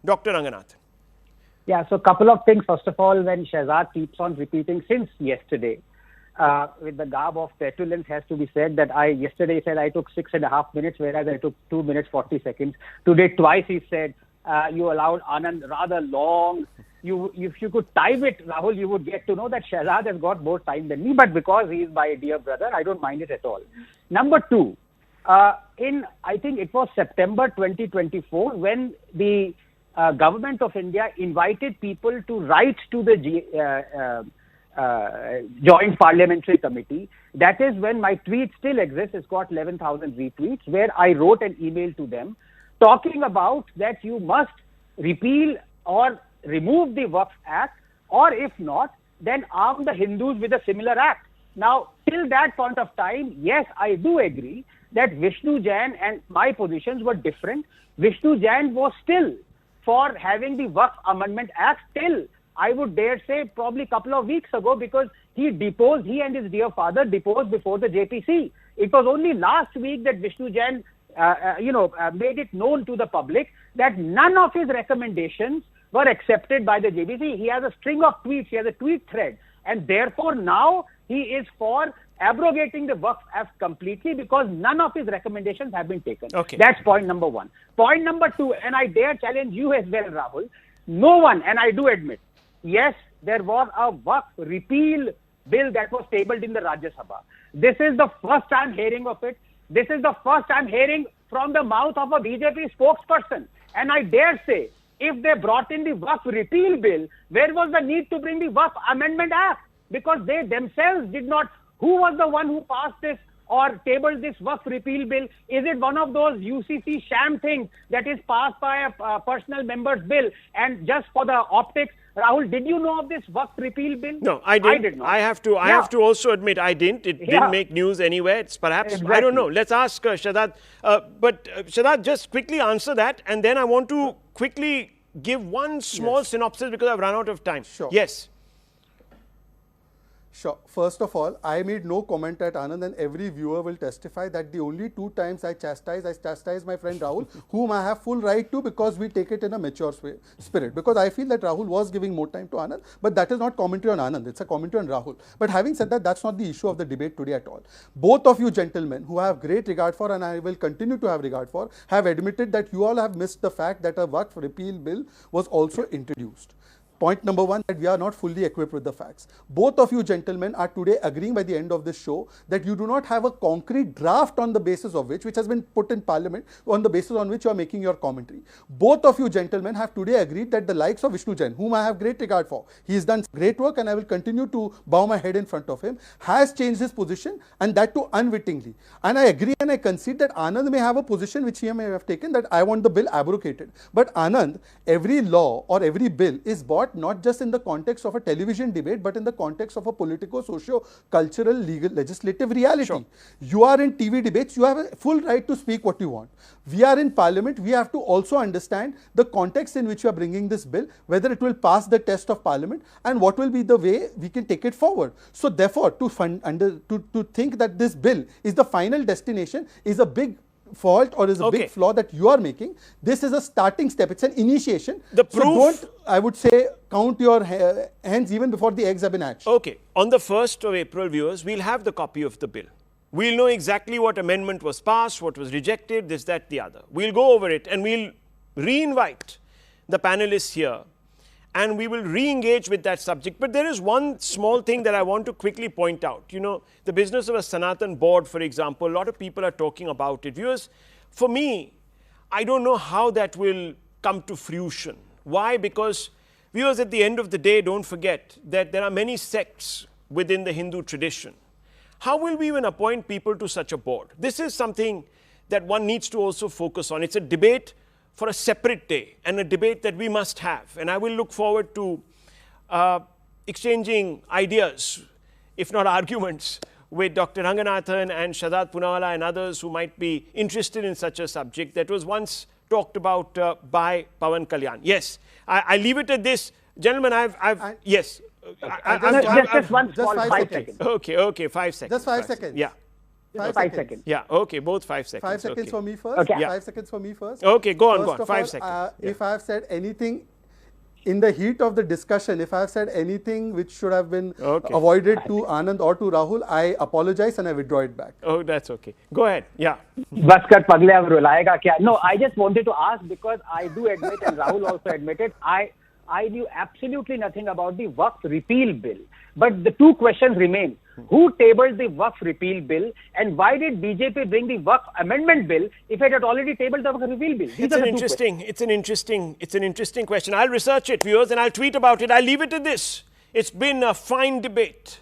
Dr. Ranganathan. Yeah, so a couple of things. First of all, when Shehzad keeps on repeating since yesterday, with the garb of petulance, has to be said that yesterday said I took 6.5 minutes, whereas I took 2 minutes 40 seconds. Today twice he said you allowed Anand rather long. If you could time it, Rahul, you would get to know that Shehzad has got more time than me. But because he is my dear brother, I don't mind it at all. Number two, I think it was September 2024 when the Government of India invited people to write to the Joint Parliamentary Committee. That is when my tweet still exists. It's got 11,000 retweets, where I wrote an email to them talking about that you must repeal or remove the Waqf Act, or if not, then arm the Hindus with a similar act. Now, till that point of time, yes, I do agree that Vishnu Jain and my positions were different. Vishnu Jain was still for having the Waqf Amendment Act till, I would dare say, probably a couple of weeks ago, because he and his dear father deposed before the JPC. It was only last week that Vishnu Jain, made it known to the public that none of his recommendations were accepted by the JPC. He has a string of tweets, he has a tweet thread, and therefore now he is for abrogating the Waqf Act completely because none of his recommendations have been taken. Okay. That's point number one. Point number two, and I dare challenge you as well, Rahul, no one, and I do admit, yes, there was a Waqf repeal bill that was tabled in the Rajya Sabha. This is the first time hearing of it. This is the first time hearing from the mouth of a BJP spokesperson. And I dare say, if they brought in the Waqf repeal bill, where was the need to bring the Waqf Amendment Act? Because they themselves did not. Who was the one who passed this or tabled this Waqf repeal bill? Is it one of those UCC sham things that is passed by a personal member's bill? And just for the optics, Rahul, did you know of this Waqf repeal bill? No, I didn't. I did not. I have to also admit I didn't. It didn't make news anywhere. It's perhaps, exactly. I don't know. Let's ask Shehzad. Shehzad, just quickly answer that. And then I want to quickly give one small synopsis because I've run out of time. Sure. Yes. Sure. First of all, I made no comment at Anand, and every viewer will testify that the only 2 times I chastise my friend Rahul, whom I have full right to because we take it in a mature spirit. Because I feel that Rahul was giving more time to Anand, but that is not commentary on Anand, it's a commentary on Rahul. But having said that, that's not the issue of the debate today at all. Both of you gentlemen, who I have great regard for and I will continue to have regard for, have admitted that you all have missed the fact that a Waqf repeal bill was also introduced. Point number one, that we are not fully equipped with the facts. Both of you gentlemen are today agreeing by the end of this show that you do not have a concrete draft on the basis of which has been put in Parliament, on the basis on which you are making your commentary. Both of you gentlemen have today agreed that the likes of Vishnu Jain, whom I have great regard for, he has done great work and I will continue to bow my head in front of him, has changed his position, and that too unwittingly. And I agree and I concede that Anand may have a position which he may have taken, that I want the bill abrogated. But Anand, every law or every bill is bought not just in the context of a television debate, but in the context of a political, socio-cultural, legal, legislative reality. Sure. You are in TV debates, you have a full right to speak what you want. We are in Parliament, we have to also understand the context in which you are bringing this bill, whether it will pass the test of Parliament, and what will be the way we can take it forward. So therefore, to think that this bill is the final destination is a big fault or is a big flaw that you are making. This is a starting step. It's an initiation. The proof, so don't, I would say, count your hands even before the eggs have been hatched. Okay. On the 1st of April, viewers, we'll have the copy of the bill. We'll know exactly what amendment was passed, what was rejected, this, that, the other. We'll go over it and we'll re-invite the panelists here and we will re-engage with that subject. But there is one small thing that I want to quickly point out. You know, the business of a Sanatan board, for example, a lot of people are talking about it. Viewers, for me, I don't know how that will come to fruition. Why? Because, viewers, at the end of the day, don't forget that there are many sects within the Hindu tradition. How will we even appoint people to such a board? This is something that one needs to also focus on. It's a debate for a separate day and a debate that we must have. And I will look forward to exchanging ideas, if not arguments, with Dr. Ranganathan and Shehzad Poonawalla and others who might be interested in such a subject that was once talked about by Pawan Kalyan. Yes, I leave it at this. Gentlemen, yes. Just one small 5 seconds. Okay, 5 seconds. Just 5 seconds. Yeah. 5 seconds. Yeah, okay, both 5 seconds. 5 seconds okay. for me first. Okay. Yeah. 5 seconds for me first. Okay, go on, First go on. of 5 all, seconds. If I have said anything in the heat of the discussion, if I have said anything which should have been Okay. avoided to Anand or to Rahul, I apologize and I withdraw it back. Oh, that's okay. Go ahead. Yeah. बस कर पगले अब रुलाएगा क्या? No, I just wanted to ask because I do admit and Rahul also admitted I knew absolutely nothing about the Waqf repeal bill. But the two questions remain. Who tabled the Waqf repeal bill and why did BJP bring the Waqf Amendment Bill if it had already tabled the Waqf repeal bill? It's an interesting question. I'll research it, viewers, and I'll tweet about it. I'll leave it at this. It's been a fine debate.